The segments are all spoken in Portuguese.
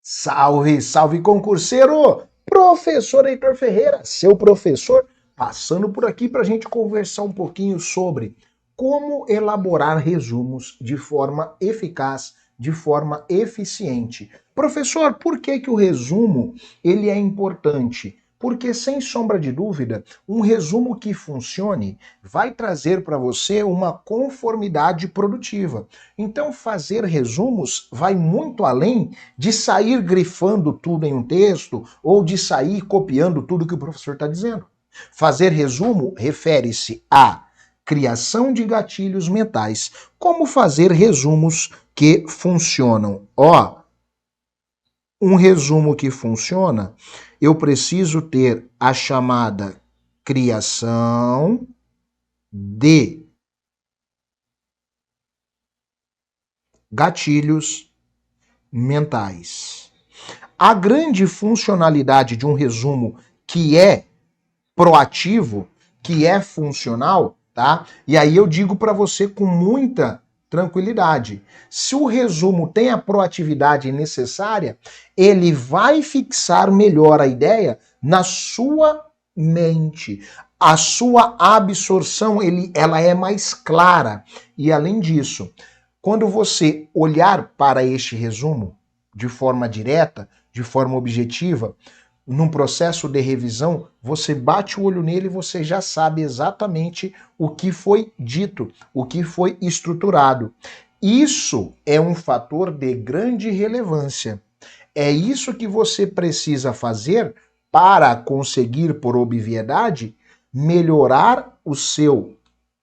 Salve, salve concurseiro! Professor Heitor Ferreira, seu professor, passando por aqui para a gente conversar um pouquinho sobre como elaborar resumos de forma eficaz, de forma eficiente. Professor, por que que o resumo ele é importante? Porque, sem sombra de dúvida, um resumo que funcione vai trazer para você uma conformidade produtiva. Então, fazer resumos vai muito além de sair grifando tudo em um texto ou de sair copiando tudo que o professor está dizendo. Fazer resumo refere-se à criação de gatilhos mentais. Como fazer resumos que funcionam? Um resumo que funciona, eu preciso ter a chamada criação de gatilhos mentais. A grande funcionalidade de um resumo que é proativo, que é funcional, tá? E aí eu digo para você com muita tranquilidade. Se o resumo tem a proatividade necessária, ele vai fixar melhor a ideia na sua mente. A sua absorção, ela é mais clara. E além disso, quando você olhar para este resumo de forma direta, de forma objetiva, num processo de revisão, você bate o olho nele e você já sabe exatamente o que foi dito, o que foi estruturado. Isso é um fator de grande relevância. É isso que você precisa fazer para conseguir, por obviedade, melhorar o seu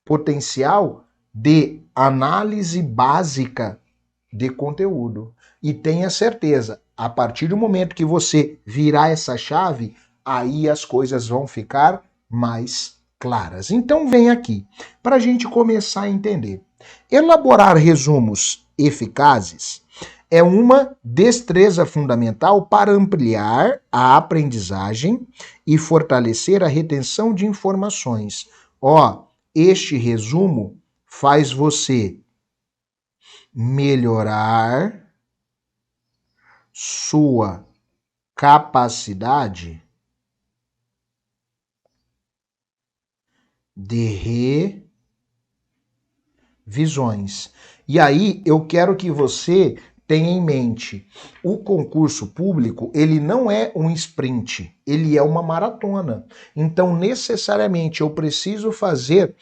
potencial de análise básica de conteúdo. E tenha certeza, a partir do momento que você virar essa chave, aí as coisas vão ficar mais claras. Então vem aqui, para a gente começar a entender. Elaborar resumos eficazes é uma destreza fundamental para ampliar a aprendizagem e fortalecer a retenção de informações. Este resumo faz você melhorar sua capacidade de revisões. E aí eu quero que você tenha em mente, o concurso público, ele não é um sprint, ele é uma maratona. Então, necessariamente, eu preciso fazer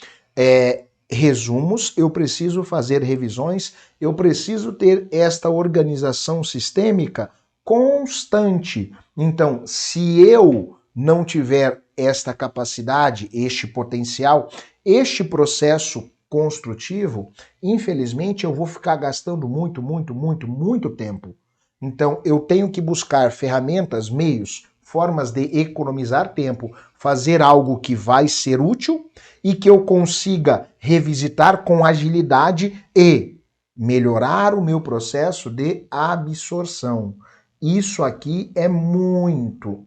resumos, eu preciso fazer revisões, eu preciso ter esta organização sistêmica constante. Então, se eu não tiver esta capacidade, este potencial, este processo construtivo, infelizmente eu vou ficar gastando muito tempo. Então, eu tenho que buscar ferramentas, meios, formas de economizar tempo, fazer algo que vai ser útil e que eu consiga revisitar com agilidade e melhorar o meu processo de absorção. Isso aqui é muito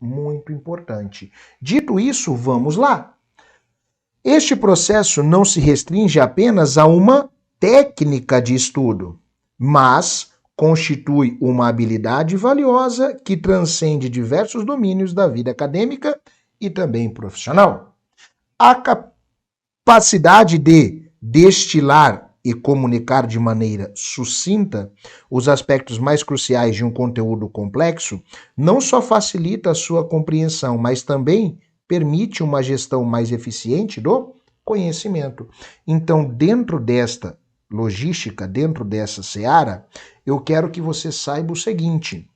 importante. Dito isso, vamos lá. Este processo não se restringe apenas a uma técnica de estudo, mas constitui uma habilidade valiosa que transcende diversos domínios da vida acadêmica e também profissional. A capacidade de destilar e comunicar de maneira sucinta os aspectos mais cruciais de um conteúdo complexo não só facilita a sua compreensão, mas também permite uma gestão mais eficiente do conhecimento. Então, dentro desta logística, dentro dessa seara, eu quero que você saiba o seguinte: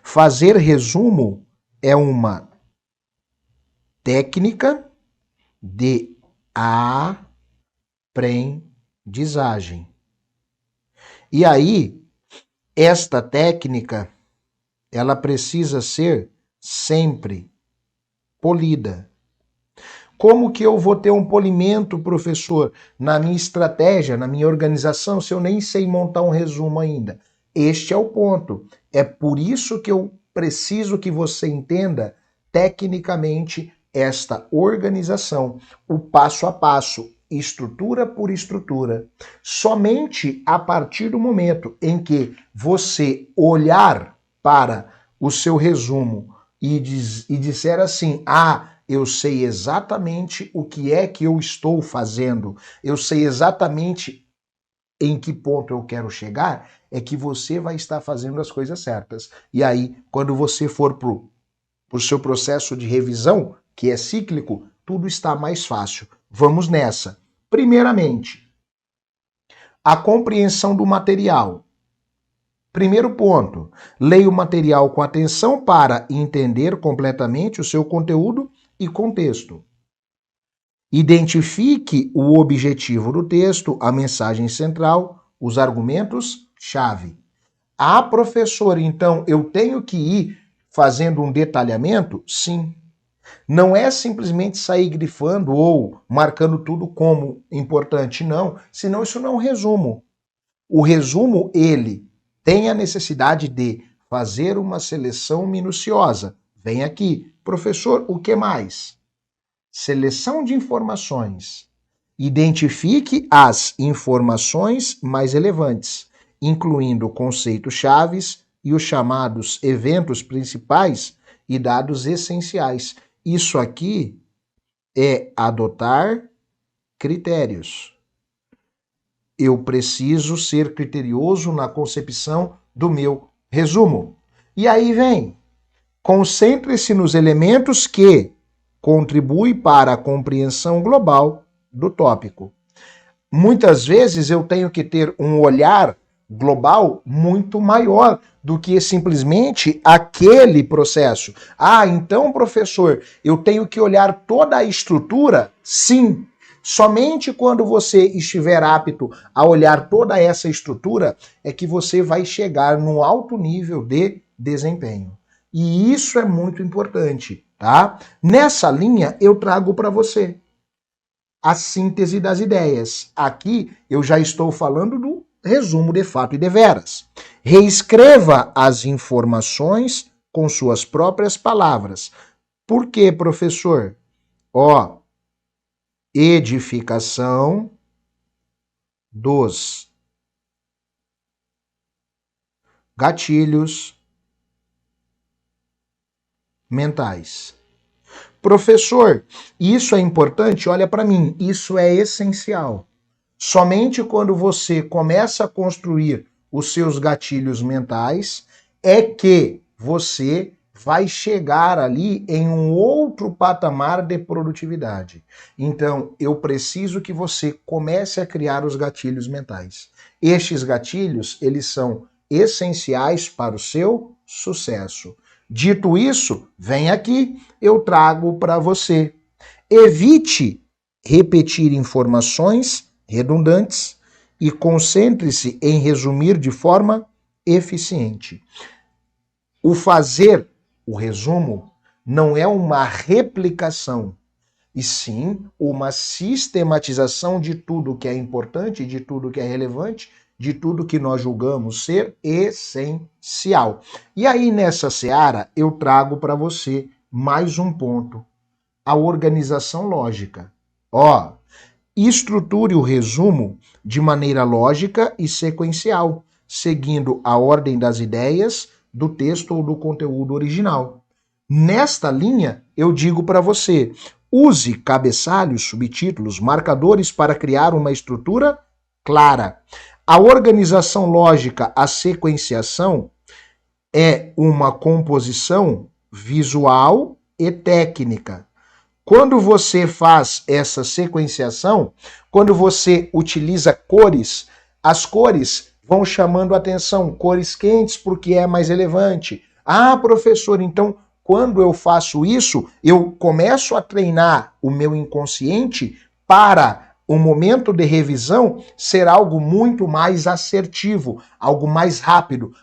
fazer resumo é uma técnica de aprendizagem. E aí, esta técnica, ela precisa ser sempre polida. Como que eu vou ter um polimento, professor, na minha estratégia, na minha organização, se eu nem sei montar um resumo ainda? Este é o ponto. É por isso que eu preciso que você entenda tecnicamente esta organização, o passo a passo, estrutura por estrutura. Somente a partir do momento em que você olhar para o seu resumo e disser assim, eu sei exatamente o que é que eu estou fazendo, eu sei exatamente em que ponto eu quero chegar, é que você vai estar fazendo as coisas certas. E aí, quando você for para o seu processo de revisão, que é cíclico, tudo está mais fácil. Vamos nessa. Primeiramente, a compreensão do material. Primeiro ponto, leia o material com atenção para entender completamente o seu conteúdo e contexto. Identifique o objetivo do texto, a mensagem central, os argumentos-chave. Professor, então eu tenho que ir fazendo um detalhamento? Sim. Não é simplesmente sair grifando ou marcando tudo como importante, não, senão isso não é um resumo. O resumo, ele tem a necessidade de fazer uma seleção minuciosa. Vem aqui, professor, o que mais? Seleção de informações. Identifique as informações mais relevantes, incluindo conceitos chaves e os chamados eventos principais e dados essenciais. Isso aqui é adotar critérios. Eu preciso ser criterioso na concepção do meu resumo. E aí vem, concentre-se nos elementos que contribuem para a compreensão global do tópico. Muitas vezes eu tenho que ter um olhar global muito maior do que simplesmente aquele processo. Então, professor, eu tenho que olhar toda a estrutura? Sim. Somente quando você estiver apto a olhar toda essa estrutura é que você vai chegar num alto nível de desempenho. E isso é muito importante, tá? Nessa linha eu trago para você a síntese das ideias. Aqui eu já estou falando do resumo de fato e de veras. Reescreva as informações com suas próprias palavras. Por quê, professor? Edificação dos gatilhos mentais. Professor, isso é importante? Olha para mim, isso é essencial. Somente quando você começa a construir os seus gatilhos mentais é que você vai chegar ali em um outro patamar de produtividade. Então, eu preciso que você comece a criar os gatilhos mentais. Estes gatilhos, eles são essenciais para o seu sucesso. Dito isso, vem aqui, eu trago para você. Evite repetir informações redundantes e concentre-se em resumir de forma eficiente. O fazer, o resumo, não é uma replicação, e sim uma sistematização de tudo que é importante, de tudo que é relevante, de tudo que nós julgamos ser essencial. E aí, nessa seara, eu trago para você mais um ponto: a organização lógica. Estruture o resumo de maneira lógica e sequencial, seguindo a ordem das ideias do texto ou do conteúdo original. Nesta linha, eu digo para você, use cabeçalhos, subtítulos, marcadores para criar uma estrutura clara. A organização lógica, a sequenciação, é uma composição visual e técnica. Quando você faz essa sequenciação, quando você utiliza cores, as cores vão chamando a atenção, cores quentes porque é mais relevante. Professor, então quando eu faço isso, eu começo a treinar o meu inconsciente para o momento de revisão ser algo muito mais assertivo, algo mais rápido.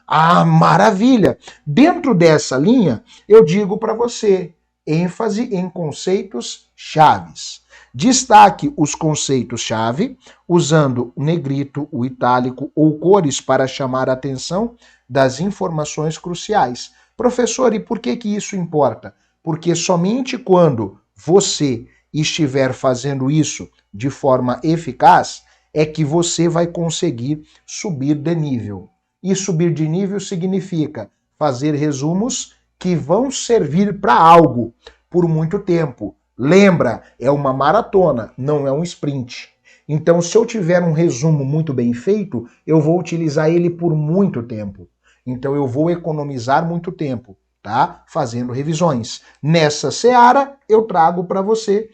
Maravilha! Dentro dessa linha, eu digo para você, ênfase em conceitos chaves. Destaque os conceitos-chave usando o negrito, o itálico ou cores para chamar a atenção das informações cruciais. Professor, e por que isso importa? Porque somente quando você estiver fazendo isso de forma eficaz é que você vai conseguir subir de nível. E subir de nível significa fazer resumos que vão servir para algo por muito tempo. Lembra, é uma maratona, não é um sprint. Então, se eu tiver um resumo muito bem feito, eu vou utilizar ele por muito tempo. Então, eu vou economizar muito tempo, tá? Fazendo revisões. Nessa seara, eu trago para você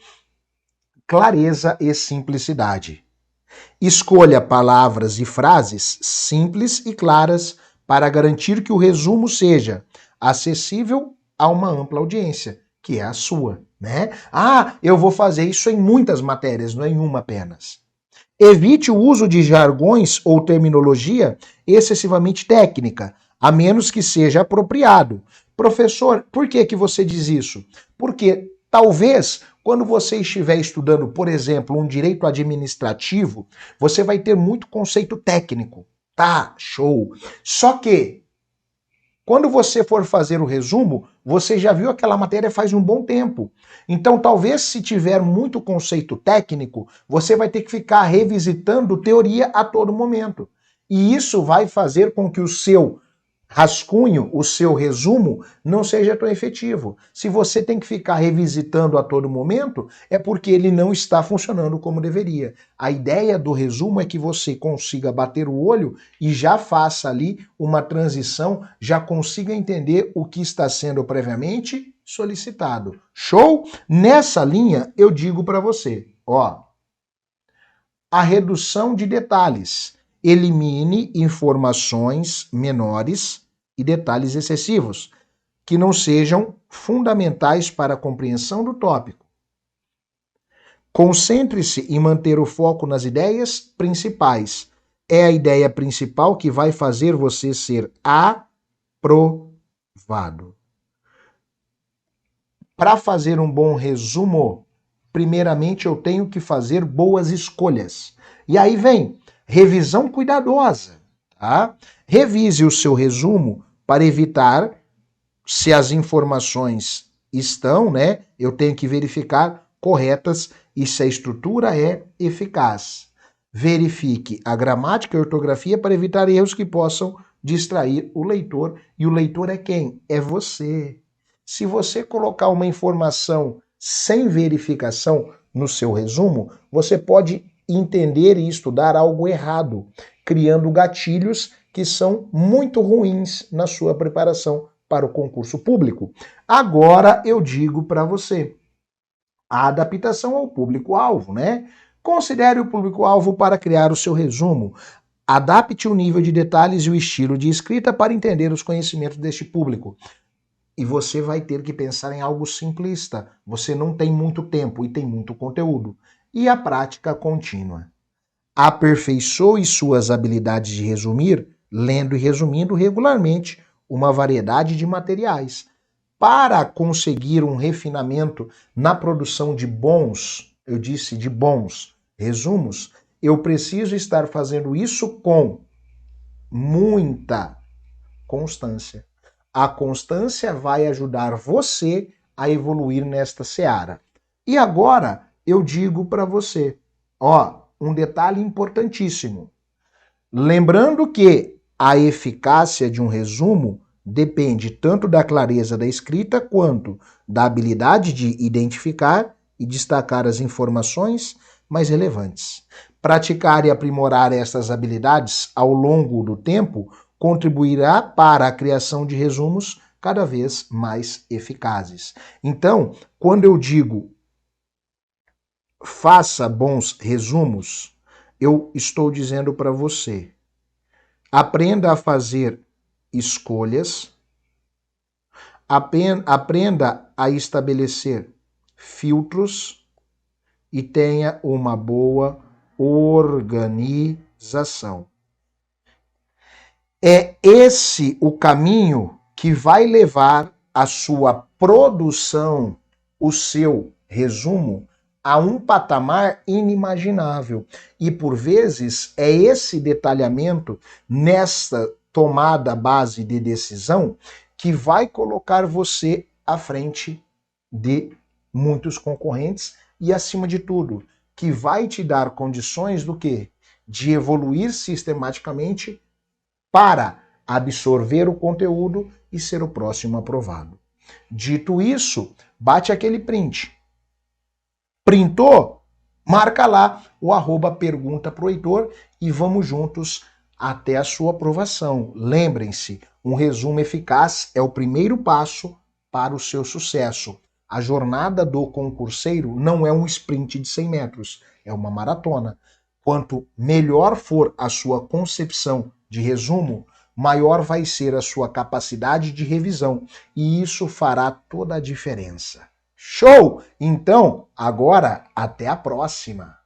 clareza e simplicidade. Escolha palavras e frases simples e claras para garantir que o resumo seja acessível a uma ampla audiência, que é a sua, né? Ah, eu vou fazer isso em muitas matérias, não em uma apenas. Evite o uso de jargões ou terminologia excessivamente técnica, a menos que seja apropriado. Professor, por que você diz isso? Porque talvez quando você estiver estudando, por exemplo, um direito administrativo, você vai ter muito conceito técnico. Tá, show. Só que quando você for fazer o resumo, você já viu aquela matéria faz um bom tempo. Então, talvez se tiver muito conceito técnico, você vai ter que ficar revisitando teoria a todo momento. E isso vai fazer com que o seu rascunho, o seu resumo, não seja tão efetivo. Se você tem que ficar revisitando a todo momento, é porque ele não está funcionando como deveria. A ideia do resumo é que você consiga bater o olho e já faça ali uma transição, já consiga entender o que está sendo previamente solicitado. Show? Nessa linha, eu digo para você, ó, a redução de detalhes. Elimine informações menores e detalhes excessivos, que não sejam fundamentais para a compreensão do tópico. Concentre-se em manter o foco nas ideias principais. É a ideia principal que vai fazer você ser aprovado. Para fazer um bom resumo, primeiramente eu tenho que fazer boas escolhas. E aí vem revisão cuidadosa, tá? Revise o seu resumo para evitar se as informações estão, né? Eu tenho que verificar corretas e se a estrutura é eficaz. Verifique a gramática e a ortografia para evitar erros que possam distrair o leitor. E o leitor é quem? É você. Se você colocar uma informação sem verificação no seu resumo, você pode entender e estudar algo errado, criando gatilhos que são muito ruins na sua preparação para o concurso público. Agora eu digo para você, a adaptação ao público-alvo, né? Considere o público-alvo para criar o seu resumo. Adapte o nível de detalhes e o estilo de escrita para entender os conhecimentos deste público. E você vai ter que pensar em algo simplista. Você não tem muito tempo e tem muito conteúdo. E a prática contínua. Aperfeiçoe suas habilidades de resumir, lendo e resumindo regularmente uma variedade de materiais. Para conseguir um refinamento na produção de bons, eu disse de bons resumos, eu preciso estar fazendo isso com muita constância. A constância vai ajudar você a evoluir nesta seara. E agora eu digo para você, ó, um detalhe importantíssimo. Lembrando que a eficácia de um resumo depende tanto da clareza da escrita quanto da habilidade de identificar e destacar as informações mais relevantes. Praticar e aprimorar essas habilidades ao longo do tempo contribuirá para a criação de resumos cada vez mais eficazes. Então, quando eu digo faça bons resumos, eu estou dizendo para você, aprenda a fazer escolhas, aprenda a estabelecer filtros e tenha uma boa organização. É esse o caminho que vai levar a sua produção, o seu resumo, a um patamar inimaginável. E por vezes é esse detalhamento nessa tomada base de decisão que vai colocar você à frente de muitos concorrentes e, acima de tudo, que vai te dar condições do quê? De evoluir sistematicamente para absorver o conteúdo e ser o próximo aprovado. Dito isso, bate aquele print. Printou? Marca lá o @pergunta pro Heitor e vamos juntos até a sua aprovação. Lembrem-se, um resumo eficaz é o primeiro passo para o seu sucesso. A jornada do concurseiro não é um sprint de 100 metros, é uma maratona. Quanto melhor for a sua concepção de resumo, maior vai ser a sua capacidade de revisão, e isso fará toda a diferença. Show! Então, agora, até a próxima!